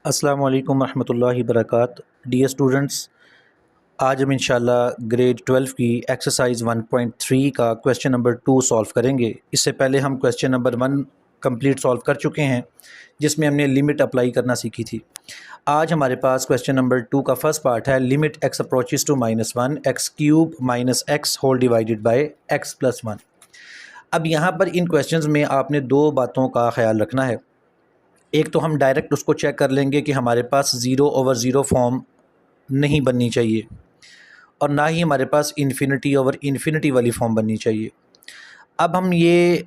अस्सलामु अलैकुम रहमतुल्लाहि बरकातहू। डियर स्टूडेंट्स, आज हम इंशाल्लाह ग्रेड 12 की एक्सरसाइज 1.3 का क्वेश्चन नंबर 2 सॉल्व करेंगे। इससे पहले हम क्वेश्चन नंबर 1 कंप्लीट सॉल्व कर चुके हैं, जिसमें हमने लिमिट अप्लाई करना सीखी थी। आज हमारे पास क्वेश्चन नंबर 2 का फर्स्ट पार्ट है limit x approaches to -1 X cube minus X whole divided by X plus 1। अब यहाँ पर इन क्वेश्चंस में आपने दो बातों का ख्याल रखना है। एक तो हम डायरेक्ट उसको चेक कर लेंगे कि हमारे पास 0/0 फॉर्म नहीं बननी चाहिए और ना ही हमारे पास इन्फिनिटी ओवर इन्फिनिटी वाली फॉर्म बननी चाहिए। अब हम ये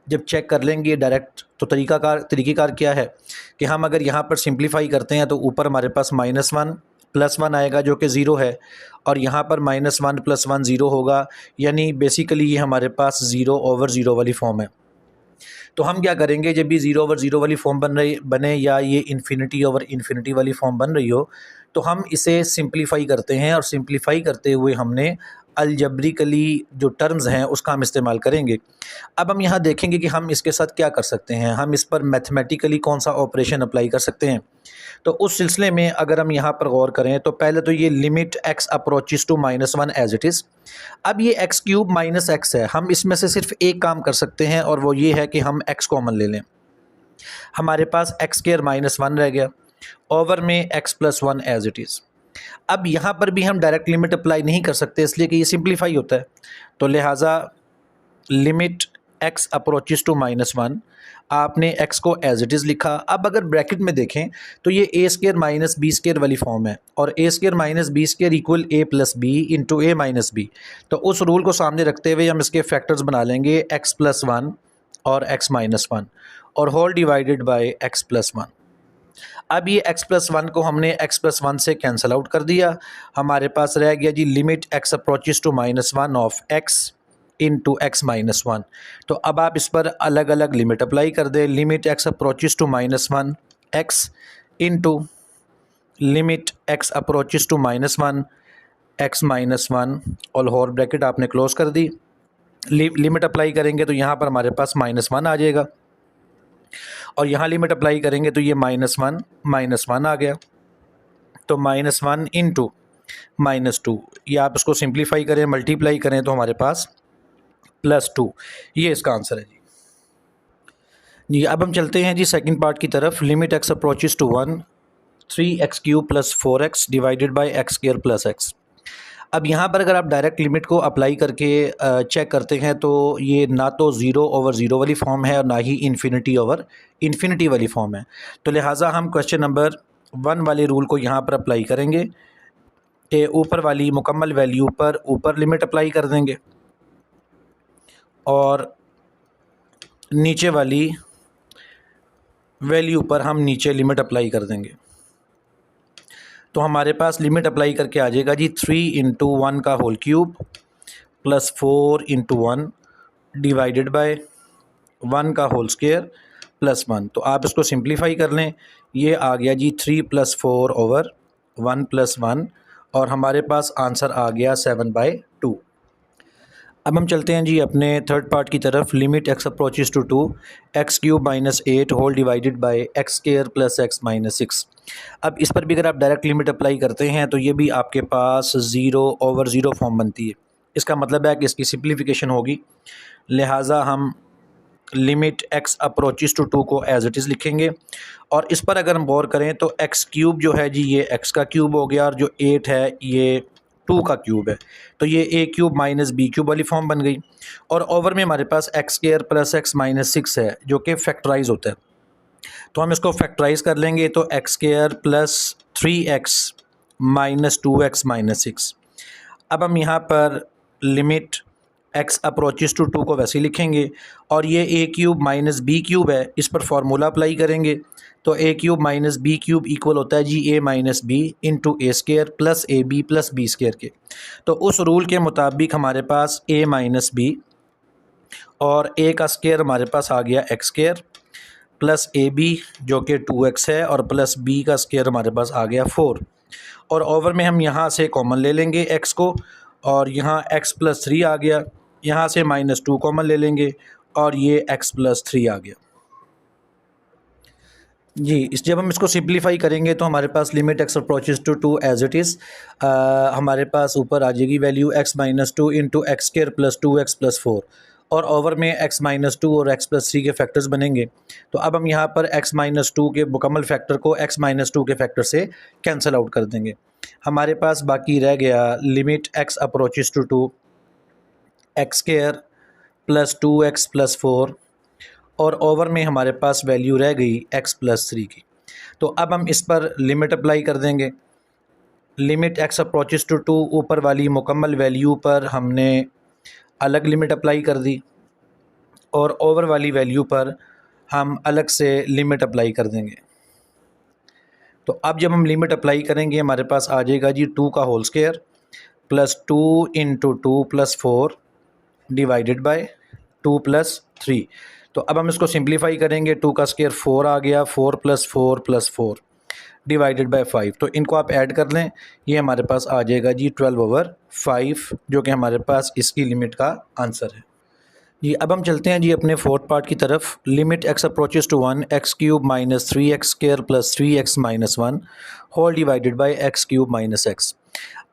जब चेक कर लेंगे डायरेक्ट, तो तरीक़ेकार क्या है कि हम अगर यहाँ पर सिंप्लीफाई करते हैं तो ऊपर हमारे पास -1 प्लस 1 आएगा जो कि 0 है, और यहाँ पर -1 + 1 0 होगा, यानी बेसिकली ये हमारे पास 0/0 वाली फॉर्म है। तो हम क्या करेंगे, जब भी 0/0 वाली फॉर्म बने या ये इन्फिनिटी ओवर इन्फिनिटी वाली फॉर्म बन रही हो, तो हम इसे सिंप्लीफाई करते हैं, और सिंप्लीफाई करते हुए हमने अलजब्रिकली जो टर्म्स हैं उसका हम इस्तेमाल करेंगे। अब हम यहाँ देखेंगे कि हम इसके साथ क्या कर सकते हैं, हम इस पर मैथमेटिकली कौन सा ऑपरेशन अप्लाई कर सकते हैं। तो उस सिलसिले में अगर हम यहाँ पर गौर करें तो पहले तो ये limit x approaches to -1 as it is. अब ये एक्स क्यूब माइनस एक्स है, हम इसमें से सिर्फ एक काम कर सकते हैं, और वो ये है कि हम एक्स कॉमन ले लें। हमारे पास एक्स स्क्वायर -1 रह गया, ओवर में X plus 1 as it is. अब यहाँ पर भी हम डायरेक्ट लिमिट अप्लाई नहीं कर सकते, इसलिए कि ये सिंप्लीफाई होता है। तो लिहाजा लिमिट एक्स अप्रोचेस टू -1, आपने एक्स को एज इट इज़ लिखा। अब अगर ब्रैकेट में देखें तो ये A square minus B square वाली फॉर्म है, और A square minus B square equal A plus B into A minus B. तो उस रूल को सामने रखते हुए हम इसके फैक्टर्स बना लेंगे एक्स प्लस 1 और एक्स माइनस 1 और whole divided by X plus 1। अब ये x प्लस 1 को हमने x प्लस 1 से कैंसिल आउट कर दिया। हमारे पास रह गया G limit x approaches to -1 of x into x minus 1। तो अब आप इस पर अलग अलग लिमिट अप्लाई कर दें। Limit x approaches to -1 x into limit x approaches to -1 x minus 1 और होल ब्रैकेट आपने क्लोज कर दी। लिमिट अप्लाई करेंगे तो यहाँ पर हमारे पास -1 आ जाएगा, और यहाँ लिमिट अप्लाई करेंगे तो ये -1 आ गया। तो -1 इंटू -2, ये आप इसको सिंप्लीफाई करें, मल्टीप्लाई करें तो हमारे पास +2, ये इसका आंसर है जी। अब हम चलते हैं जी सेकंड पार्ट की तरफ। Limit x approaches to 1 3x³ + 4x divided by x square plus X. अब यहाँ पर अगर आप डायरेक्ट लिमिट को अप्लाई करके चेक करते हैं तो ये ना तो 0/0 वाली फॉर्म है और ना ही इन्फिनिटी ओवर इन्फिनिटी वाली फॉर्म है। तो लिहाजा हम क्वेश्चन नंबर 1 वाले रूल को यहाँ पर अप्लाई करेंगे कि ऊपर वाली मुकम्मल वैल्यू पर ऊपर लिमिट अप्लाई कर देंगे और नीचे वाली वैल्यू पर हम नीचे लिमिट अप्लाई कर देंगे। तो हमारे पास लिमिट अप्लाई करके आ जाएगा जी 3 × 1 का whole cube plus 4 × 1 divided by 1 का होल स्क्वायर प्लस 1। तो आप इसको सिंप्लीफाई कर लें, ये आ गया जी 3 + 4 ओवर 1 + 1, और हमारे पास आंसर आ गया 7/2। अब हम चलते हैं जी अपने थर्ड पार्ट की तरफ। Limit x approaches to 2 x³ - 8 whole divided by x square plus x minus 6। अब इस पर भी अगर आप डायरेक्ट लिमिट अप्लाई करते हैं तो ये भी आपके पास 0/0 फॉर्म बनती है। इसका मतलब है कि इसकी सिंप्लीफिकेशन होगी, लिहाजा हम लिमिट एक्स अप्रोचेस टू 2 को एज इट इज़ लिखेंगे। और इस पर अगर हम गौर करें तो x³ जो है जी ये x का क्यूब हो गया, और जो 8 है ये 2 का क्यूब है। तो ये a³ - b³ वाली फॉर्म बन गई, और ओवर में हमारे पास x² प्लस एक्स माइनस 6 है जो कि फैक्टराइज होता है। तो हम इसको फैक्टराइज कर लेंगे तो x² plus 3x minus 2x minus 6। अब हम यहाँ पर लिमिट x अप्रोचेस टू 2 को वैसे ही लिखेंगे, और ये a³ - b³ है, इस पर फार्मूला अप्लाई करेंगे। तो a³ - b³ इक्वल होता है जी a - b into a square plus ab plus b square के। तो उस रूल के मुताबिक हमारे पास a - b और a का स्क्वायर हमारे पास आ गया x² प्लस ab जो कि 2x है, और प्लस b का स्क्वायर हमारे पास आ गया 4, और ओवर में हम यहाँ से कॉमन ले लेंगे x को, और यहाँ x + 3 आ गया, यहाँ से -2 कॉमन ले लेंगे और ये x + 3 आ गया। जी, इस जब हम इसको सिंप्लीफाई करेंगे तो हमारे पास limit x approaches to two as it is हमारे पास ऊपर आ जाएगी value x minus two into x square plus two x plus four, और ओवर में एक्स माइनस टू और एक्स प्लस थ्री के फैक्टर्स बनेंगे। तो अब हम यहाँ पर एक्स माइनस टू के मुकम्मल फैक्टर को एक्स माइनस टू के फैक्टर से कैंसिल आउट कर देंगे। हमारे पास बाकी रह गया limit x approaches to two x square plus two x plus four, और ओवर में हमारे पास वैल्यू रह गई एक्स प्लस थ्री की। तो अब हम इस पर लिमिट अप्लाई कर देंगे। Limit x approaches to two, ऊपर वाली मुकम्मल वैल्यू पर हमने अलग लिमिट अप्लाई कर दी, और ओवर वाली वैल्यू पर हम अलग से लिमिट अप्लाई कर देंगे। तो अब जब हम लिमिट अप्लाई करेंगे हमारे पास आ जाएगा जी टू का whole square plus two into two plus four divided by two plus three. तो अब हम इसको सिंप्लीफाई करेंगे, टू का स्क्वायर फोर आ गया, four plus four divided by five. तो इनको आप ऐड कर लें, ये हमारे पास आ जाएगा जी 12/5, जो कि हमारे पास इसकी लिमिट का आंसर है जी। अब हम चलते हैं जी अपने फोर्थ पार्ट की तरफ। Limit x approaches to one x cube minus three x square plus three x minus one whole divided by x cube minus x.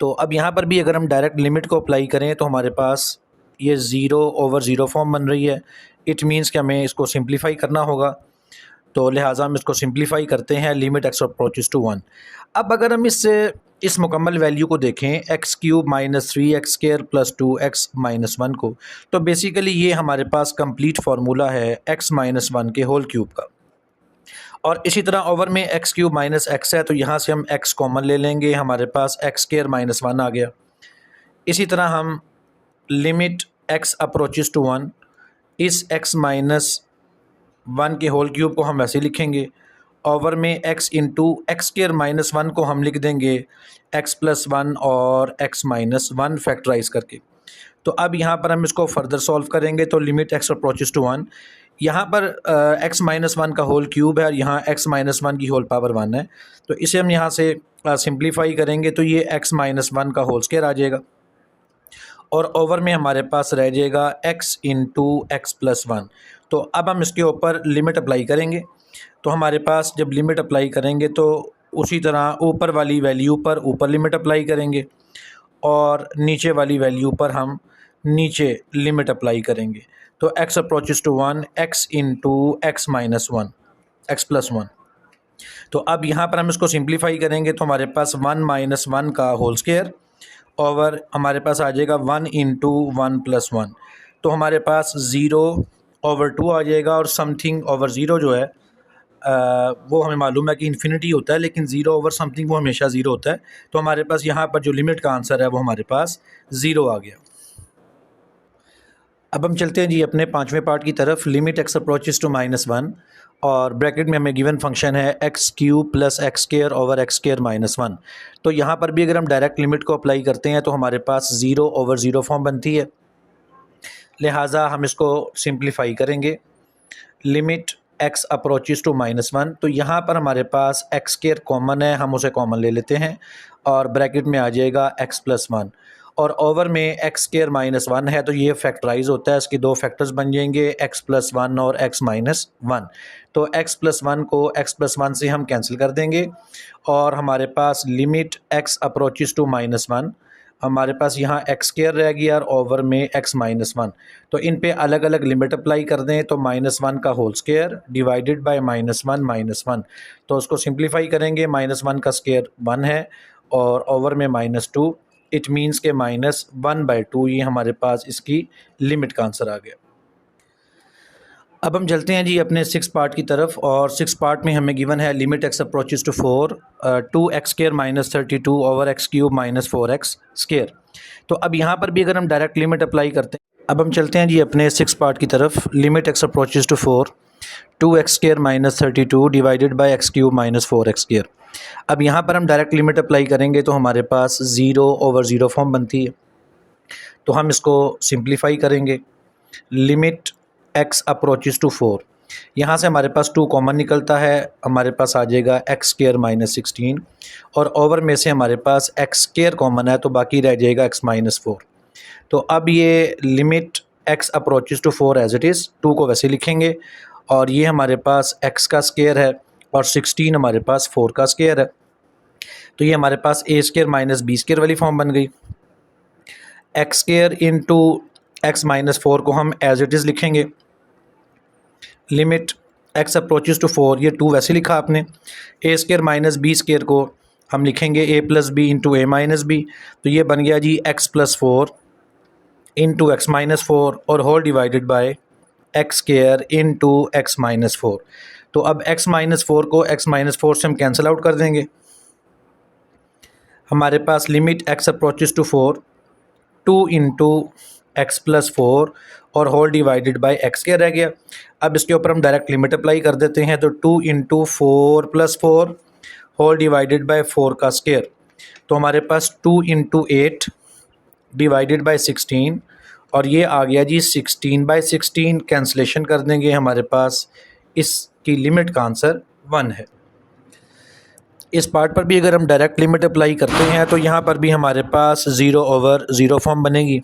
तो अब यहाँ पर भी अगर हम डायरेक्ट लिमिट को अप्लाई करें तो हमारे पास ये ज़ीरो फॉर्म बन रही है। इट मीन्स कि हमें इसको सिंप्लीफाई करना होगा, तो लिहाजा हम इसको सिंप्लीफाई करते हैं limit x approaches to one. अब अगर हम इस मुकम्मल वैल्यू को देखें x cube minus three x square plus two x minus one को, तो बेसिकली ये हमारे पास कंप्लीट फार्मूला है एक्स माइनस वन के होल क्यूब का। और इसी तरह ओवर में एक्स क्यूब माइनस एक्स है, तो यहाँ से हम एक्स कॉमन ले लेंगे, हमारे पास एक्स स्क्वायर माइनस वन आ गया। इसी तरह हम limit x approaches to one, इस एक्स माइनस वन के होल क्यूब को हम वैसे लिखेंगे, ओवर में x into x square minus one को हम लिख देंगे एक्स प्लस वन और एक्स माइनस वन फैक्टराइज करके। तो अब यहाँ पर हम इसको फर्दर सॉल्व करेंगे, तो limit x approaches to one, यहाँ पर एक्स माइनस वन का होल क्यूब है और यहाँ एक्स माइनस वन की होल पावर वन है, तो इसे हम यहाँ से सिंप्लीफाई करेंगे तो ये एक्स माइनस वन का होल स्क्वायर आ जाएगा, और ओवर में हमारे पास रह जाएगा x into x plus one. तो अब हम इसके ऊपर लिमिट अप्लाई करेंगे, तो हमारे पास जब लिमिट अप्लाई करेंगे तो उसी तरह ऊपर वाली वैल्यू पर ऊपर लिमिट अप्लाई करेंगे और नीचे वाली वैल्यू पर हम नीचे लिमिट अप्लाई करेंगे। तो x approaches to one x into x minus one x plus one. तो अब यहाँ पर हम इसको सिंप्लीफाई करेंगे तो हमारे पास वन माइनस वन का होल स्क्वायर ओवर हमारे पास आ जाएगा one into one plus one. तो हमारे पास ज़ीरो ओवर टू आ जाएगा, और समथिंग ओवर ज़ीरो जो है वो हमें मालूम है कि इन्फिनिटी होता है, लेकिन ज़ीरो ओवर समथिंग वो हमेशा ज़ीरो होता है। तो हमारे पास यहाँ पर जो लिमिट का आंसर है वो हमारे पास ज़ीरो आ गया। अब हम चलते हैं जी अपने पाँचवें पार्ट की तरफ। Limit x approaches to minus one, और ब्रैकेट में हमें गिवन फंक्शन है x cube plus x square over x square minus one. तो यहाँ पर भी अगर हम डायरेक्ट लिमिट को अप्लाई करते हैं तो हमारे पास ज़ीरो ओवर ज़ीरो फॉर्म बनती है, लिहाजा हम इसको सिंप्लीफाई करेंगे। Limit x approaches to minus one, तो यहाँ पर हमारे पास एक्स स्क्वायर कॉमन है, हम उसे कॉमन ले लेते हैं और ब्रैकेट में आ जाएगा एक्स प्लस वन, और ओवर में एक्स स्क्वायर माइनस वन है तो ये फैक्टराइज होता है, इसके दो फैक्टर्स बन जाएंगे एक्स प्लस वन और एक्स माइनस वन। तो एक्स प्लस वन को एक्स प्लस वन से हम कैंसिल कर देंगे, और हमारे पास limit x approaches to minus one, हमारे पास यहाँ एक्स स्क्वायर रह गया और ओवर में एक्स माइनस वन। तो इन पे अलग अलग लिमिट अप्लाई कर दें, तो माइनस वन का whole square divided by minus one. तो उसको सिंप्लीफाई करेंगे, माइनस वन का स्क्वायर वन है और ओवर में माइनस टू, इट मीन्स के माइनस वन बाई टू, ये हमारे पास इसकी लिमिट का आंसर आ गया। अब हम चलते हैं जी अपने सिक्स पार्ट की तरफ, और सिक्स पार्ट में हमें गिवन है limit x approaches to four two x square minus 32 over x cube minus four x square. तो अब यहाँ पर भी अगर हम डायरेक्ट लिमिट अप्लाई करते हैं, अब हम चलते हैं जी अपने सिक्स पार्ट की तरफ। Limit x approaches to four two x square minus 32 divided by x cube minus four x square. अब यहाँ पर हम डायरेक्ट लिमिट अप्लाई करेंगे तो हमारे पास ज़ीरो ओवर ज़ीरो फॉर्म बनती है, तो हम इसको सिंप्लीफाई करेंगे। Limit x approaches to four, यहाँ से हमारे पास टू कॉमन निकलता है, हमारे पास आ जाएगा एक्स स्क्वायर माइनस 16, और ओवर में से हमारे पास एक्स स्क्वायर कॉमन है तो बाकी रह जाएगा एक्स माइनस फोर। तो अब ये limit x approaches to four as it is, two को वैसे लिखेंगे, और ये हमारे पास एक्स का स्क्वायर है और 16 हमारे पास 4 का स्क्वायर है। तो ये हमारे पास a square minus B square वाली फॉर्म बन गई। X square into x minus 4 को हम एज इट इज़ लिखेंगे। लिमिट एक्स अप्रोचेस टू 4, ये 2 वैसे लिखा आपने। A square minus B square को हम लिखेंगे a plus B into A minus B. तो ये बन गया जी x plus 4 into x minus 4 और whole divided by x square into x minus 4। तो अब एक्स माइनस 4 को एक्स माइनस 4 से हम कैंसिल आउट कर देंगे। हमारे पास limit x approaches to 4 2 into x plus 4 और होल डिवाइडेड बाई एक्स क्या रह गया। अब इसके ऊपर हम डायरेक्ट लिमिट अप्लाई कर देते हैं। तो 2 into 4 plus 4 whole divided by 4 का स्क्वायर। तो हमारे पास 2 इंटू 8 डिवाइडेड बाई 16 और ये आ गया जी 16 बाई 16। कैंसलेशन कर देंगे, हमारे पास इसकी लिमिट का आंसर 1 है। इस पार्ट पर भी अगर हम डायरेक्ट लिमिट अप्लाई करते हैं तो यहाँ पर भी हमारे पास 0/0 फॉर्म बनेगी।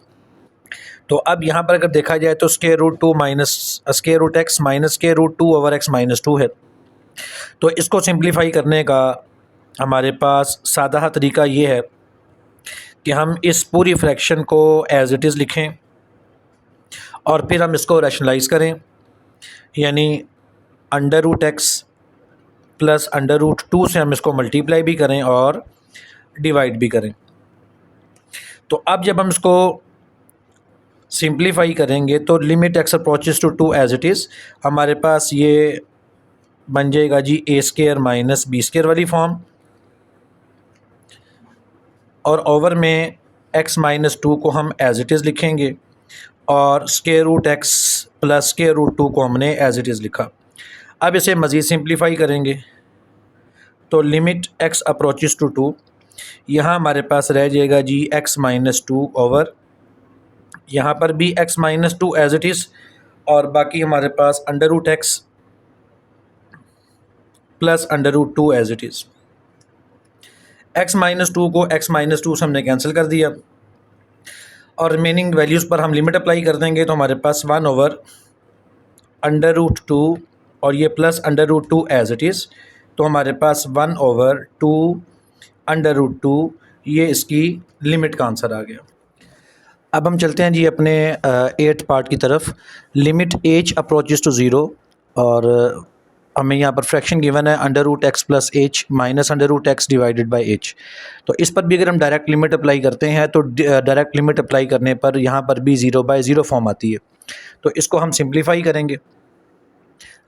तो अब यहाँ पर अगर देखा जाए तो square root 2 minus square root x minus square root 2/x minus 2 है। तो इसको सिंप्लीफाई करने का हमारे पास सादा तरीका ये है कि हम इस पूरी फ्रैक्शन को एज इट इज़ लिखें और फिर हम इसको रैशनलाइज करें, यानी under root x plus under root 2 से हम इसको मल्टीप्लाई भी करें और डिवाइड भी करें। तो अब जब हम इसको सिंप्लीफाई करेंगे तो limit x approaches to 2 as it is हमारे पास ये बन जाएगा जी a square minus B square वाली फॉर्म, और ओवर में एक्स माइनस 2 को हम एज इट इज़ लिखेंगे और square root x plus square root 2 को हमने एज इट इज़ लिखा। अब इसे मज़ीद सिंप्लीफाई करेंगे तो लिमिट एक्स अप्रोचेस टू 2, यहाँ हमारे पास रह जाएगा जी एक्स माइनस 2 ओवर यहाँ पर भी x minus 2 as it is, और बाकी हमारे पास under root x plus under root 2 as it is. x minus 2 को x माइनस 2 से हमने कैंसिल कर दिया और रिमेनिंग वैल्यूज़ पर हम लिमिट अप्लाई कर देंगे। तो हमारे पास 1 ओवर अंडर रूट 2 और ये plus under root 2 as it is. तो हमारे पास 1 ओवर 2 अंडर रूट 2, ये इसकी लिमिट का आंसर आ गया। अब हम चलते हैं जी अपने 8th पार्ट की तरफ। लिमिट एच अप्रोचेस टू 0 और हमें यहाँ पर फ्रैक्शन गिवन है under root x plus h minus under root x divided by h. तो इस पर भी अगर हम डायरेक्ट लिमिट अप्लाई करते हैं तो डायरेक्ट लिमिट अप्लाई करने पर यहाँ पर भी 0/0 फॉर्म आती है। तो इसको हम सिंप्लीफाई करेंगे।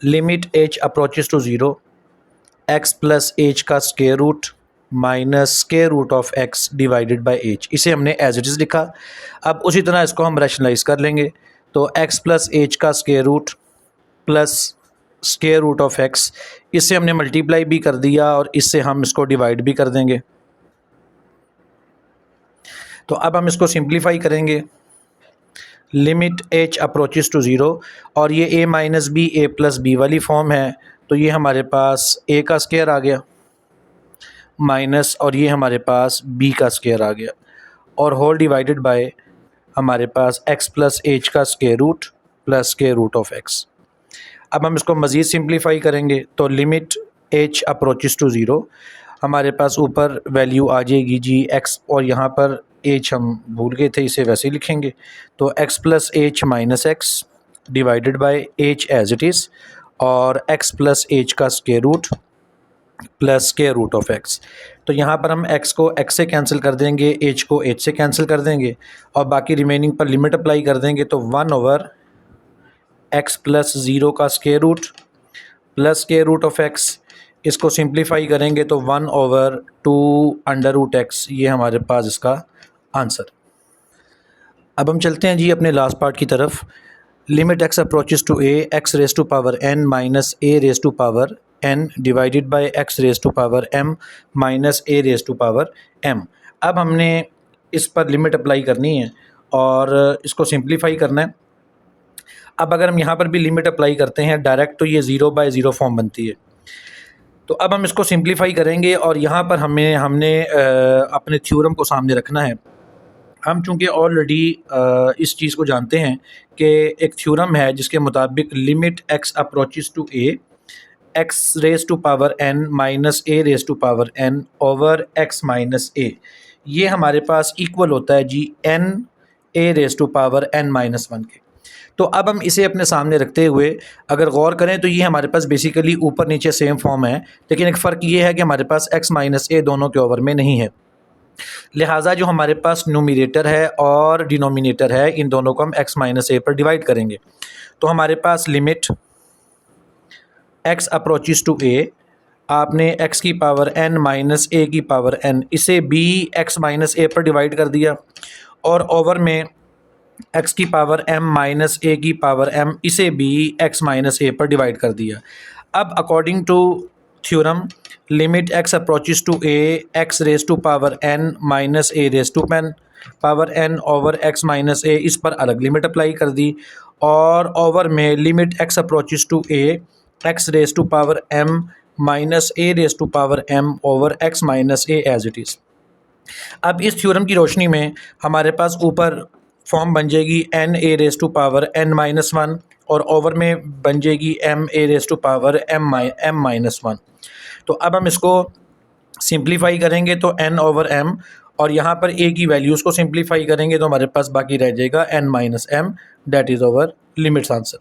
Limit h approaches to 0 x plus h का square root minus square root of x divided by h, इसे हमने एज इट इज़ लिखा। अब उसी तरह इसको हम रैशनलाइज कर लेंगे। तो एक्स प्लस एच का square root plus square root of x, इससे हमने मल्टीप्लाई भी कर दिया और इससे हम इसको डिवाइड भी कर देंगे। तो अब हम इसको सिंप्लीफाई करेंगे। लिमिट एच अप्रोचेस टू 0 और ये ए माइनस बी ए प्लस बी वाली फॉर्म है। तो ये हमारे पास ए का स्क्वायर आ गया माइनस और ये हमारे पास बी का स्क्वायर आ गया और होल डिवाइडेड बाय हमारे पास एक्स प्लस एच का square root plus square root of x. अब हम इसको मज़ीद सिंप्लीफाई करेंगे तो लिमिट एच अप्रोचेस टू 0 हमारे पास ऊपर वैल्यू आ जाएगी जी एक्स, और यहाँ पर एच हम भूल गए थे, इसे वैसे ही लिखेंगे। तो x plus h minus x divided by h as it is और एक्स प्लस एच का square root plus square root of x. तो यहाँ पर हम x को x से कैंसिल कर देंगे, h को h से कैंसिल कर देंगे और बाकी रिमेनिंग पर लिमिट अप्लाई कर देंगे। तो 1 ओवर x प्लस 0 का square root plus square root of x, इसको सिंप्लीफाई करेंगे तो 1 ओवर 2 अंडर रूट एक्स, ये हमारे पास इसका आंसर। अब हम चलते हैं जी अपने लास्ट पार्ट की तरफ। Limit x approaches to a x raise to power n minus a raise to power n divided by x raise to power m minus a raise to power m। अब हमने इस पर limit apply करनी है और इसको simplify करना है। अब अगर हम यहाँ पर भी लिमिट अप्लाई करते हैं डायरेक्ट तो ये 0/0 फॉर्म बनती है। तो अब हम इसको सिंप्लीफाई करेंगे और यहाँ पर हमने अपने थ्योरम को सामने रखना है। हम चूँकि ऑलरेडी इस चीज़ को जानते हैं कि एक थ्योरम है जिसके मुताबिक limit x approaches to a x raise to power n minus a raise to power n over x minus a, ये हमारे पास इक्वल होता है जी n a raise to power n minus one के। तो अब हम इसे अपने सामने रखते हुए अगर गौर करें तो ये हमारे पास बेसिकली ऊपर नीचे सेम फॉर्म है, लेकिन एक फ़र्क ये है कि हमारे पास x माइनस ए दोनों के ओवर में नहीं है। लिहाजा जो हमारे पास न्यूमरेटर है और डिनोमिनेटर है, इन दोनों को हम x माइनस ए पर डिवाइड करेंगे। तो हमारे पास limit x approaches to a, आपने x की पावर n माइनस a की पावर n, इसे b x माइनस a पर डिवाइड कर दिया और ओवर में x की पावर m माइनस a की पावर m, इसे भी x माइनस a पर डिवाइड कर दिया। अब according to theorem limit x approaches to a x raise to power n minus a raise to power n over x minus a, इस पर अलग लिमिट अप्लाई कर दी और ओवर में limit x approaches to a x raise to power m minus a raise to power m over x minus a as it is. अब इस theorem की रोशनी में हमारे पास ऊपर फॉर्म बन जाएगी n a raise to power n minus one और ओवर में बन जाएगी m a raise to power m minus one. तो अब हम इसको सिंप्लीफाई करेंगे तो एन ओवर एम, और यहाँ पर ए की वैल्यूज़ को सिंप्लीफाई करेंगे तो हमारे पास बाकी रह जाएगा n minus m, that is over limits answer.